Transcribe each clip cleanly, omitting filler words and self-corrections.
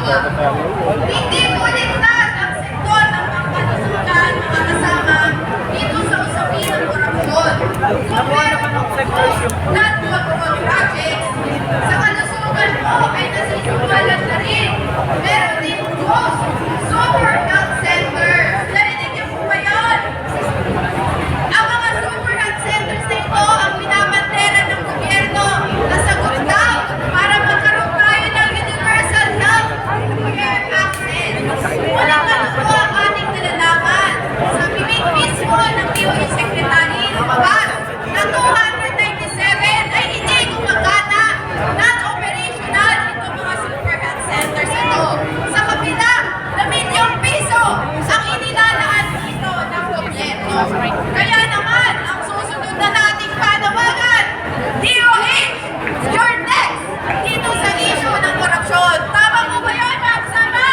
Hindi po ligtas ang sektor ng pangkalusugan, mga kasama, dito sa usapin ng korupsyon. Kung meron po non-control projects, sa kalusugan po ay nasisimulan na rin. Meron din po super health center. Narinig niyo po ba yun? Ang mga super health centers na ito ang pinapantera ng gobyerno na sagot daw para magkaroon tayo ng universal health care access. Wala ka na po ang ating nalalaman sa bibig mismo ng DOE Secretary lumabas na 297 ay hindi gumagana, non-operational itong mga super health centers ito. Sa kabila na milyong piso ang inilalaan dito ng gobyerno. Kaya naman, ang susunod na nating panawagan, DOH, you're next dito sa issue ng korupsyon. Tama mo ba yun, mga kasama?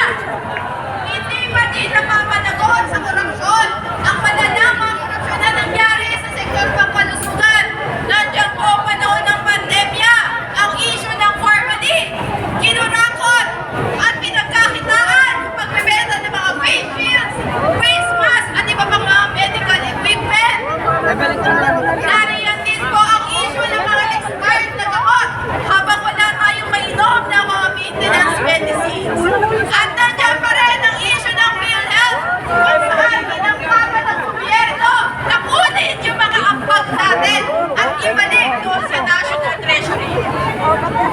Hindi ba din napapanagon sa korupsyon ang malalang mga korupsyon na nangyari sa sektor pangkalusugan? Nandiyan po ang panahon ng pandemya, ang issue ng pharmacy, kinurakot at pinagkakitaan yung pagbebenta ng mga face shields, face mask at iba pang mga medical equipment. Nariyan din po ang issue ng mga expired na gamot habang wala tayong mainom ng mga maintenance medicines. At nandiyan pa rin ang issue ng PhilHealth kung saan ginagawa ng gobyerno na kunin yung mga ambag natin at ibalik doon sa National Treasury.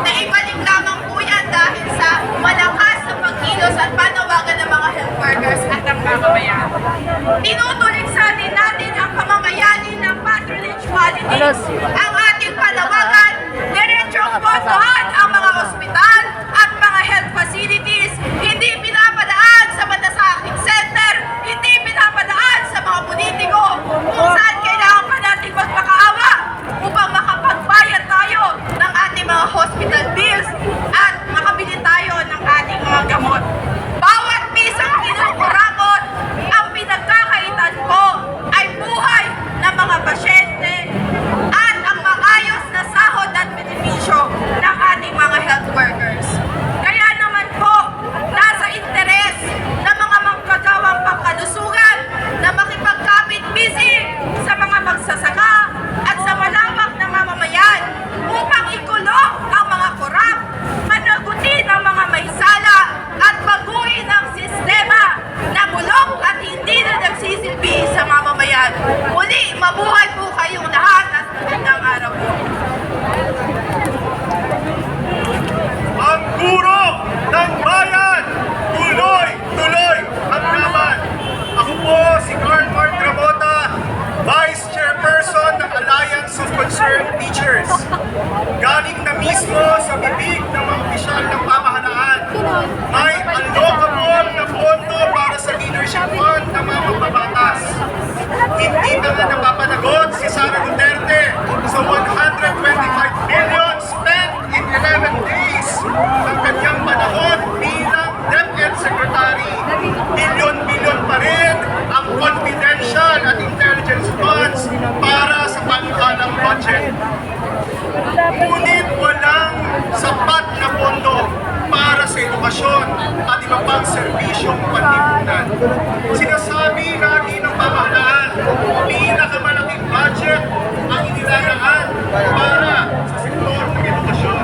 Naibalik lamang po yan dahil sa malakas na pagkilos at panawagan ng mga health workers at ang mamamayan. Tinutuligsa din natin ang pamamayanin ng patronage politics. Ang ating panawagan, diretsong botohan ang mga ospital at mga health facilities, hindi pinapadaan sa matasakit center, hindi pinapadaan sa mga politiko, kung saan kailangan pa natin magpakaawa upang makapagbayad tayo ng ating mga hospital bills at makabili tayo ng ating mga gamot. Bawat pisang kinukurakot, ang pinagkakaitan po ay buhay ng mga pasyente at ang maayos na sahod at benepisyo ng ating mga health workers. Kaya naman po, nasa interes ng mga manggagawang pangkalusugan na makipagkapit-bisig sa mga magsasaka at sa malawak na mamamayan upang ikulong ang mga korap, managutin ang mga may sala at baguhin ang sistema na bulok at hindi na nagsisilbi sa mamamayan. Muli, mabuhay po kayong lahat at magandang araw po. Ang guro ng bayan, tuloy-tuloy ang laban. Ako po si Carl Mark Ramota, Vice Chairperson ng Alliance of Concerned Teachers. Galing na mismo sa bibig ng mga opisyal ng pamahalaan, may allocable na pondo para sa leadership fund ng mga magbabatas. Hindi na nga napapanagot si Sara Duterte sa 125 billion spent in 11 days ng kanyang panahon bilang DepEd Secretary. Bilyon-bilyon pa rin ang confidential at intelligence funds para sa panukalang budget. Ngunit walang sapat na pondo para sa edukasyon at iba pang serbisyong panlipunan. Sinasabi lagi ng pamahalaan, pinakamalaking budget ang inilalaan para sa sektor ng edukasyon.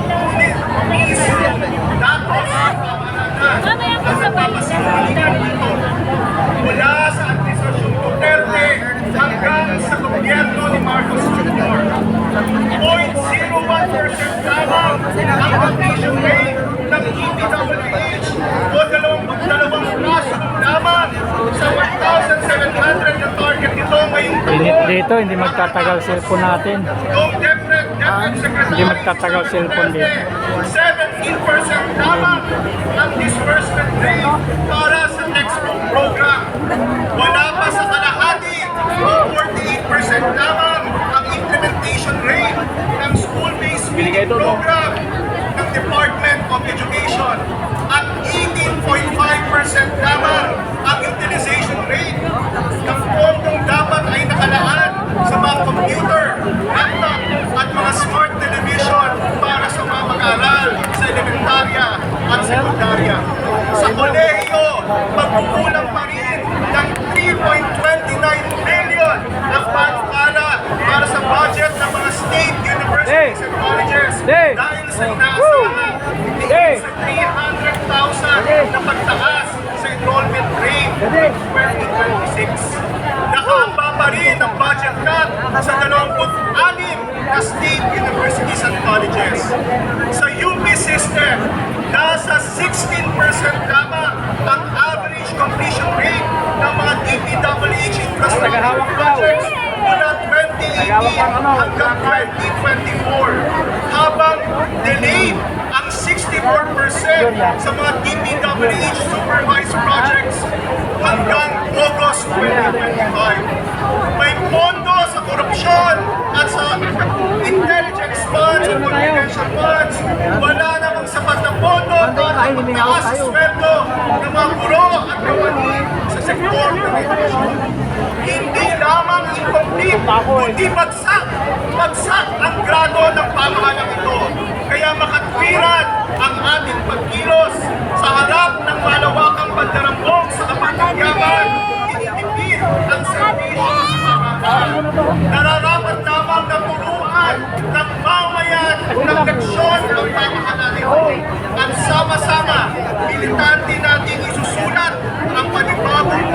Ngunit mismo datos ng pamahalaan ang nagpapasinungalingan dito. Mula sa administrasyon Duterte hanggang sa gobyerno ni Marcos Jr. 0.01% lamang ang completion rate ng EPWH o 22 kaso lamang sa 1,700 na target nito ngayong taon. Dito, hindi magtatagal cellphone natin. Yung DepEd Secretary Hindi magtatagal cellphone dito. 17% lamang ang disbursement rate para sa textbook program. Wala pa sa kalahati o 48% lamang ang implementation rate ng school-based feeding program ng Department of Education at 18.5% lamang ang utilization rate ng pondong dapat ay nakalaan sa mga computer, laptop at mga smart television para sa mga mag-aaral sa elementarya at sekundarya. hanggang 2026. Nakahamba pa rin ang budget cut sa 26 na state universities at colleges. Sa UP system, nasa 16% lamang ang average completion rate ng mga DPWH infrastructure projects mula 2018 hanggang 2024, habang delayed ang 64% sa mga DPWH supervised projects hanggang August 2025. May pondo sa korupsyon at sa intelligence funds at confidential funds. Wala namang sapat na pondo para magtaas sa sweldo ng mga guro at kapatid sa sektor ng edukasyon. Hindi lamang incomplete, kundi bagsak ang grado ng pamahalang ito. Kaya makatwiran ang ating pagkilos sa harap ng malawakang pandarambong sa kapatagyaman, ititipid ang serbisyo sa pamahalaan. Nararapat lamang na puruan ng mamayan ng leksyon ng pamahalaan ito. At sama-sama, militante natin isusulat ang panibagong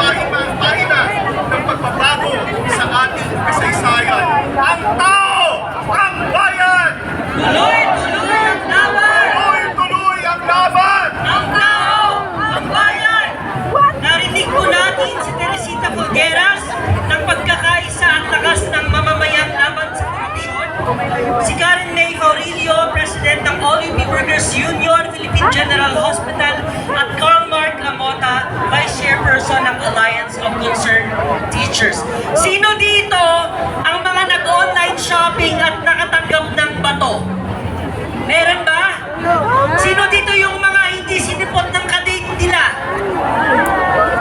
pahina ng pagbabago sa ating kasaysayan. Ang tao, ang bayan! Tuloy-tuloy ang laban! Tuloy-tuloy ang laban! Ang tao, ang bayan! Narinig po natin si Teresita Fulgueras ng pagkakaisa at lakas ng mamamayang laban sa korupsyon. Si Karen May Faurilio, President ng All UP Workers Union, Philippine General Hospital, at Carl Mark Amota, Vice Chairperson ng Alliance of Concerned Teachers. Sino dito ang mga nag-online shopping at nakatanggap ng bato? Meron ba? Sino dito yung mga hindi sinipot ng kadate nila?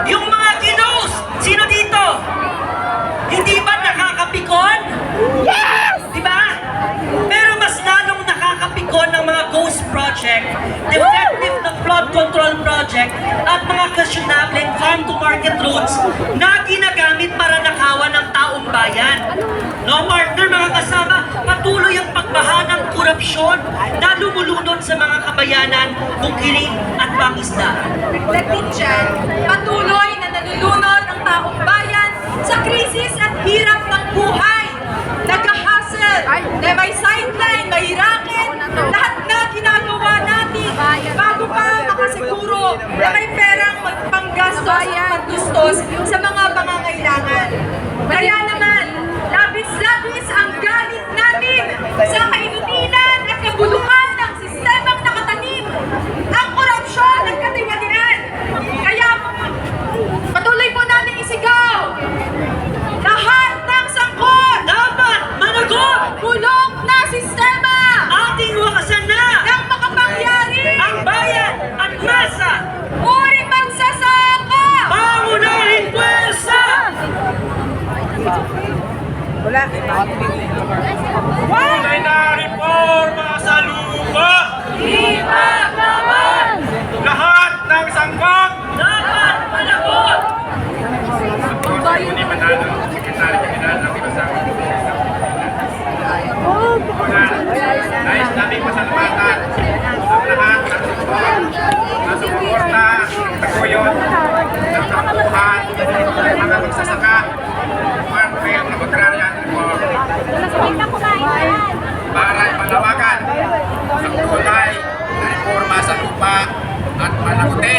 Yung mga ginos! Sino dito? Hindi ba nakakapikon? Yes! Diba? Pero mas lalong nakakapikon ng mga ghost project, defective na flood control project, at mga questionable farm-to-market roads na ginagamit para nakawan ng taong bayan. No, partner, mga kasama, patuloy ang pagbaha ng korupsyon na lumulunod sa mga kabayanan, bukiling at pangisdaan. Dagdag dyan, patuloy na nalulunod ang taong bayan sa krisis at hirap ng buhay. Nag-hustle, na may sideline, may racket, lahat na ginagawa natin bago pa makasiguro na may perang magpanggastos at magtustos sa mga pangangailangan. Kaya naman, labis-labis ang galit natin sa kainutilan at kabuluhan ng sistemang nakatanim, ang korupsyon at katiwalian. Kaya patuloy po natin isigaw, lahat ng sangkot Dapat managot! bulok na sistema Ating wakasan na ng makapangyari ang bayan at masa! uri magsasaka. Pangunahing pwersa! Tunay na reforma sa lupa! Ipaglaban! Lahat ng sangkot! Dapat managot! Hindi manalo, Sekretary General ng Pinasama. Nais namin pasalamatan ang lahat ng sektor na sumuporta ng taguyod ng tampuhan ng mga magsasaka, farmfare na agrarian reform para ipanawagan ang tunay na reforma sa lupa at managutin